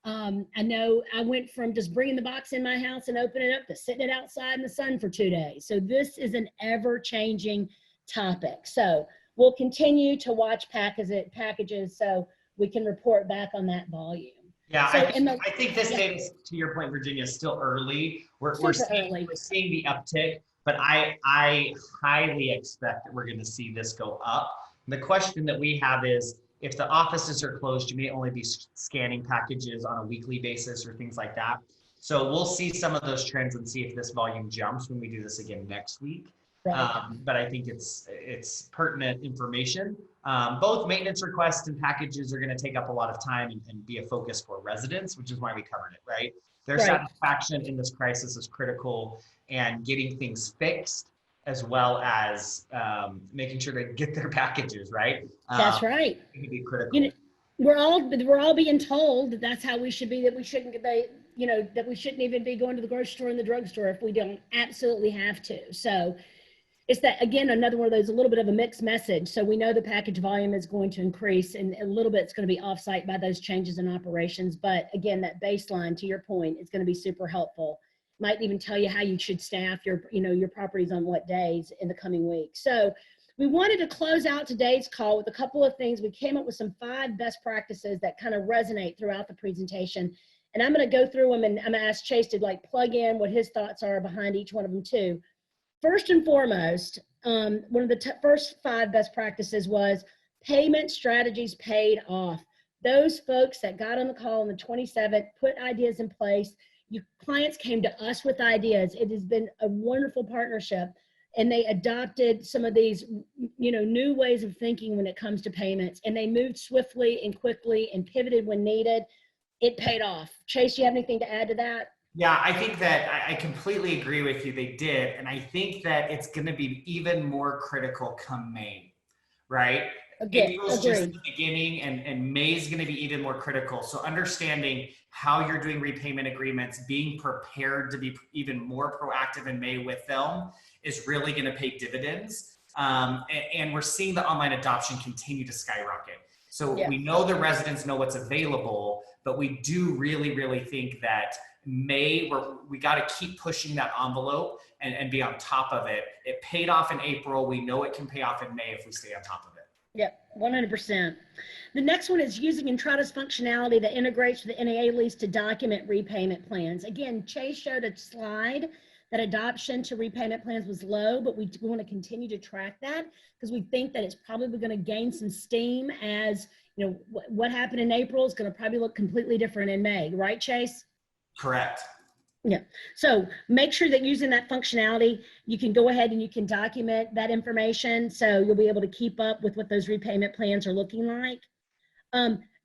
I know I went from just bringing the box in my house and opening it up to sitting it outside in the sun for 2 days. So this is an ever-changing topic. So we'll continue to watch packages so we can report back on that volume. Yeah, so I think this data, to your point, Virginia, is still early. We're seeing the uptick, but I highly expect that we're going to see this go up. The question that we have is, if the offices are closed, you may only be scanning packages on a weekly basis or things like that. So we'll see some of those trends and see if this volume jumps when we do this again next week. Right. But I think it's pertinent information. Both maintenance requests and packages are going to take up a lot of time and be a focus for residents, which is why we covered it, right? Their satisfaction in this crisis is critical, and getting things fixed, as well as making sure they get their packages, right? That's right. It can be critical. We're all being told that that's how we should be, that we shouldn't that we shouldn't even be going to the grocery store and the drugstore if we don't absolutely have to. So it's that, again, another one of those, a little bit of a mixed message. So we know the package volume is going to increase, and a little bit it's going to be offsite by those changes in operations. But again, that baseline, to your point, is going to be super helpful. Might even tell you how you should staff your properties on what days in the coming weeks. So we wanted to close out today's call with a couple of things. We came up with some 5 best practices that kind of resonate throughout the presentation. And I'm going to go through them, and I'm going to ask Chase to plug in what his thoughts are behind each one of them too. First and foremost, one of the first 5 best practices was payment strategies paid off. Those folks that got on the call on the 27th, put ideas in place. Your clients came to us with ideas. It has been a wonderful partnership, and they adopted some of these, new ways of thinking when it comes to payments, and they moved swiftly and quickly and pivoted when needed. It paid off. Chase, do you have anything to add to that? Yeah, I think that I completely agree with you. They did. And I think that it's going to be even more critical come May, right? April's just the beginning, and May is going to be even more critical. So understanding how you're doing repayment agreements, being prepared to be even more proactive in May with them is really going to pay dividends. And we're seeing the online adoption continue to skyrocket. So we know the residents know what's available, but we do really, really think that May, we got to keep pushing that envelope and be on top of it. It paid off in April. We know it can pay off in May if we stay on top of it. Yep, 100%. The next one is using Entrada's functionality that integrates with the NAA lease to document repayment plans. Again, Chase showed a slide that adoption to repayment plans was low, but we want to continue to track that because we think that it's probably going to gain some steam as, you know, what happened in April is going to probably look completely different in May, right, Chase? Correct. Yeah. So make sure that using that functionality, you can go ahead and you can document that information. So you'll be able to keep up with what those repayment plans are looking like.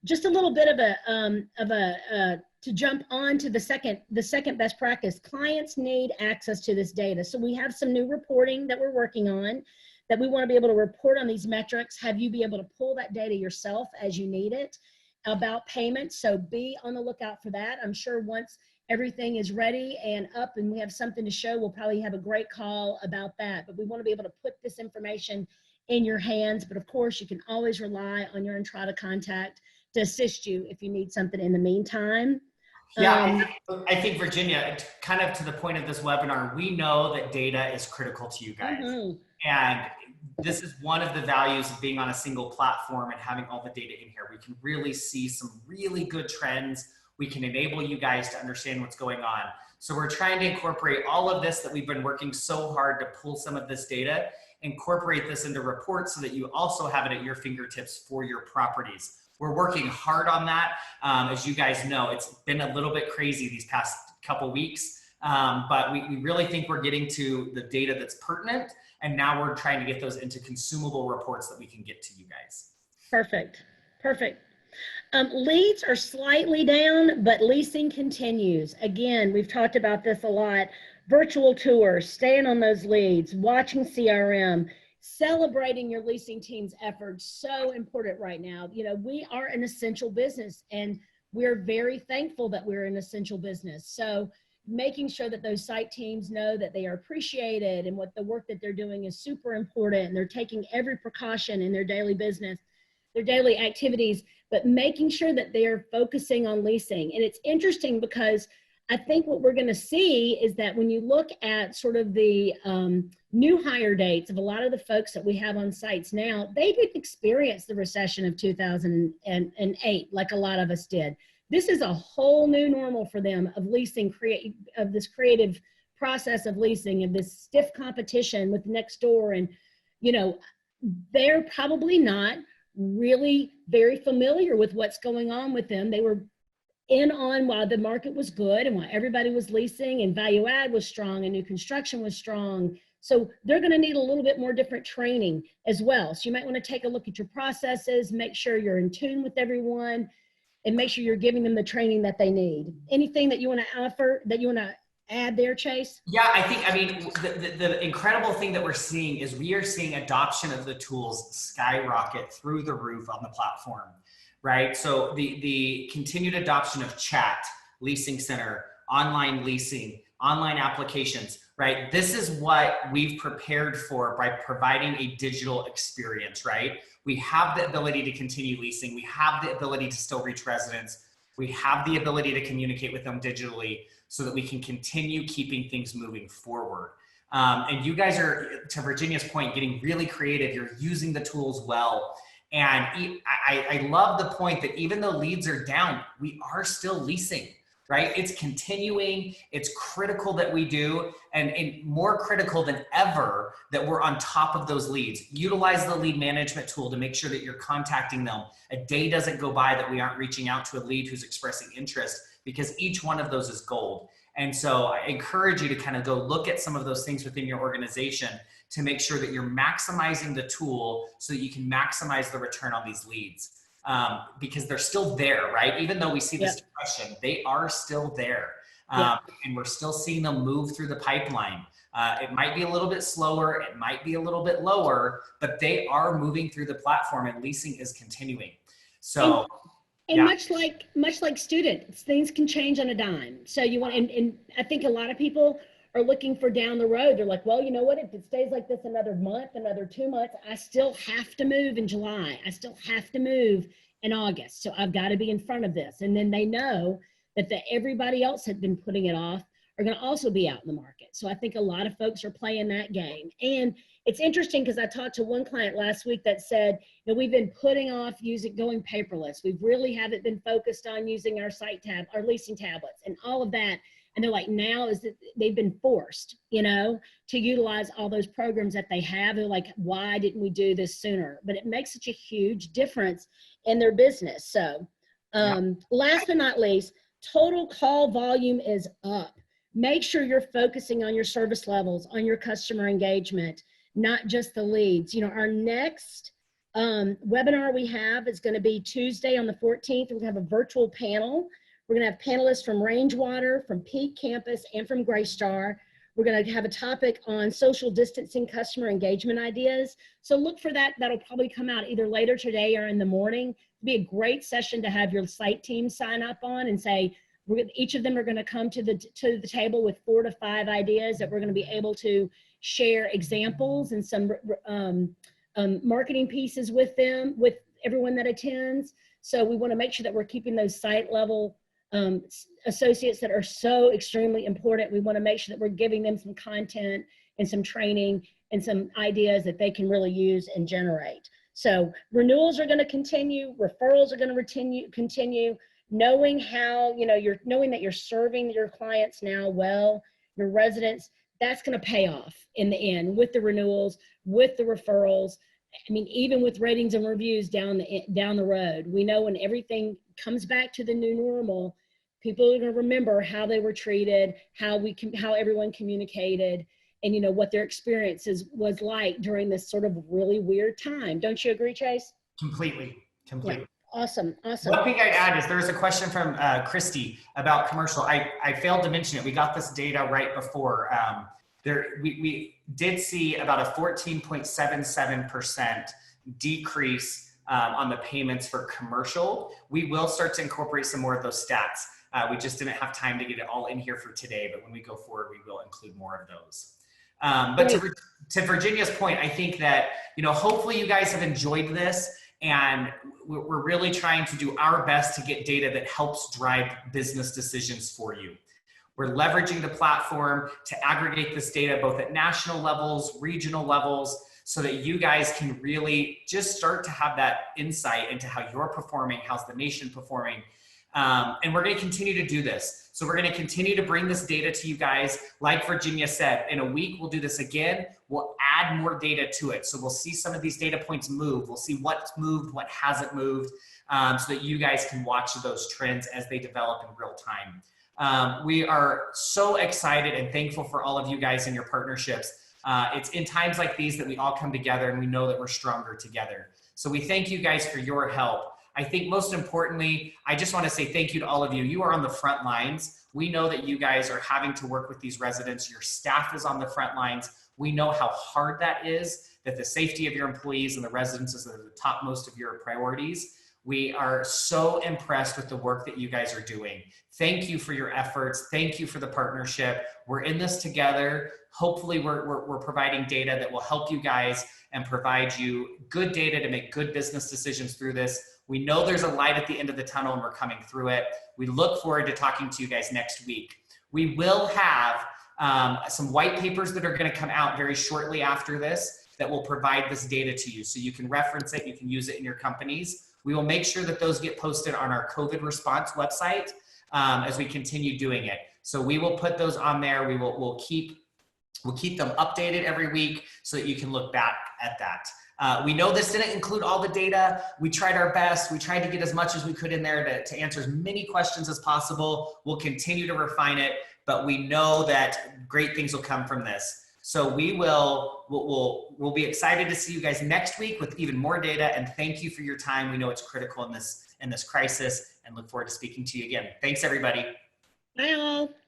Just a little bit to jump on to the second best practice. Clients need access to this data. So we have some new reporting that we're working on that we want to be able to report on these metrics, have you be able to pull that data yourself as you need it about payments. So be on the lookout for that. I'm sure once everything is ready and up and we have something to show, we'll probably have a great call about that. But we want to be able to put this information in your hands. But of course, you can always rely on your Entrada contact to assist you if you need something in the meantime. Yeah, I think Virginia, kind of to the point of this webinar, we know that data is critical to you guys. And this is one of the values of being on a single platform and having all the data in here. We can really see some really good trends. We can enable you guys to understand what's going on. So we're trying to incorporate all of this that we've been working so hard to pull some of this data, incorporate this into reports so that you also have it at your fingertips for your properties. We're working hard on that. As you guys know, it's been a little bit crazy these past couple weeks, but we really think we're getting to the data that's pertinent. And now we're trying to get those into consumable reports that we can get to you guys. Perfect. Perfect. Leads are slightly down, but leasing continues. Again, we've talked about this a lot. Virtual tours, staying on those leads, watching CRM, celebrating your leasing team's efforts, so important right now. You know, we are an essential business and we're very thankful that we're an essential business. So making sure that those site teams know that they are appreciated and what the work that they're doing is super important and they're taking every precaution in their daily business, their daily activities, but making sure that they're focusing on leasing. And it's interesting because I think what we're going to see is that when you look at sort of the new hire dates of a lot of the folks that we have on sites now, they didn't experience the recession of 2008 like a lot of us did. This is a whole new normal for them of leasing, of this creative process of leasing, and this stiff competition with next door. And, you know, they're probably not really very familiar with what's going on with them. They were in on while the market was good and while everybody was leasing and value add was strong and new construction was strong. So they're going to need a little bit more different training as well. So you might want to take a look at your processes, make sure you're in tune with everyone, and make sure you're giving them the training that they need. Anything that you want to offer, that you want to add there, Chase? Yeah, I mean, the incredible thing that we're seeing is we are seeing adoption of the tools skyrocket through the roof on the platform, right? So the continued adoption of chat, leasing center, online leasing, online applications, right? This is what we've prepared for by providing a digital experience, right? We have the ability to continue leasing. We have the ability to still reach residents. We have the ability to communicate with them digitally so that we can continue keeping things moving forward. And you guys are, to Virginia's point, getting really creative. You're using the tools well. And I love the point that even though leads are down, we are still leasing, right? It's continuing. It's critical that we do, and more critical than ever that we're on top of those leads. Utilize the lead management tool to make sure that you're contacting them. A day doesn't go by that we aren't reaching out to a lead who's expressing interest, because each one of those is gold. And so I encourage you to kind of go look at some of those things within your organization to make sure that you're maximizing the tool so that you can maximize the return on these leads. Because they're still there, right? Even though we see this depression, they are still there. And we're still seeing them move through the pipeline. It might be a little bit slower, it might be a little bit lower, but they are moving through the platform and leasing is continuing. So, and much like students, things can change on a dime. So you want, and I think a lot of people are looking for down the road. They're like, well, you know what, if it stays like this another month, another 2 months, I still have to move in July. I still have to move in August. So I've got to be in front of this. And then they know that everybody else had been putting it off are going to also be out in the market. So I think a lot of folks are playing that game. And it's interesting because I talked to one client last week that said, we've been putting off going paperless. We really haven't been focused on using our our leasing tablets and all of that. And they're like, now is that they've been forced, to utilize all those programs that they have. They're like, why didn't we do this sooner? But it makes such a huge difference in their business. So last but not least, total call volume is up. Make sure you're focusing on your service levels, on your customer engagement, not just the leads. Our next webinar we have is going to be Tuesday on the 14th. We're going to have a virtual panel. We're going to have panelists from Rangewater, from Peak Campus, and from Greystar. We're going to have a topic on social distancing customer engagement ideas. So look for that. That'll probably come out either later today or in the morning. It'll be a great session to have your site team sign up on and say, each of them are going to come to the table with 4 to 5 ideas that we're going to be able to share examples and some marketing pieces with them, with everyone that attends. So we want to make sure that we're keeping those site level associates that are so extremely important. We want to make sure that we're giving them some content and some training and some ideas that they can really use and generate. So renewals are going to continue, referrals are going to continue, knowing how, knowing that you're serving your clients now well, your residents, that's going to pay off in the end with the renewals, with the referrals. I mean, even with ratings and reviews down the road, we know when everything comes back to the new normal, people are going to remember how they were treated, how everyone communicated, and what their experiences was like during this sort of really weird time. Don't you agree, Chase? Completely. Yeah. Awesome. One thing I'd add is there was a question from Christy about commercial. I failed to mention it. We got this data right before. We did see about a 14.77% decrease on the payments for commercial. We will start to incorporate some more of those stats. We just didn't have time to get it all in here for today, but when we go forward, we will include more of those. But to Virginia's point, I think that, hopefully you guys have enjoyed this, and we're really trying to do our best to get data that helps drive business decisions for you. We're leveraging the platform to aggregate this data both at national levels, regional levels, so that you guys can really just start to have that insight into how you're performing, how's the nation performing. And we're going to continue to do this. So we're going to continue to bring this data to you guys. Like Virginia said, in a week, we'll do this again. We'll add more data to it. So we'll see some of these data points move. We'll see what's moved, what hasn't moved, so that you guys can watch those trends as they develop in real time. We are so excited and thankful for all of you guys and your partnerships. It's in times like these that we all come together, and we know that we're stronger together. So we thank you guys for your help. I think most importantly, I just want to say thank you to all of you. You are on the front lines. We know that you guys are having to work with these residents. Your staff is on the front lines. We know how hard that is, that the safety of your employees and the residents is the topmost of your priorities. We are so impressed with the work that you guys are doing. Thank you for your efforts. Thank you for the partnership. We're in this together. Hopefully we're providing data that will help you guys and provide you good data to make good business decisions through this. We know there's a light at the end of the tunnel, and we're coming through it. We look forward to talking to you guys next week. We will have some white papers that are going to come out very shortly after this that will provide this data to you, so you can reference it, you can use it in your companies. We will make sure that those get posted on our COVID response website as we continue doing it. So we will put those on there. We'll keep them updated every week so that you can look back at that. We know this didn't include all the data. We tried our best. We tried to get as much as we could in there to answer as many questions as possible. We'll continue to refine it, but we know that great things will come from this. So we'll be excited to see you guys next week with even more data, and thank you for your time. We know it's critical in this crisis, and look forward to speaking to you again. Thanks, everybody. Bye all.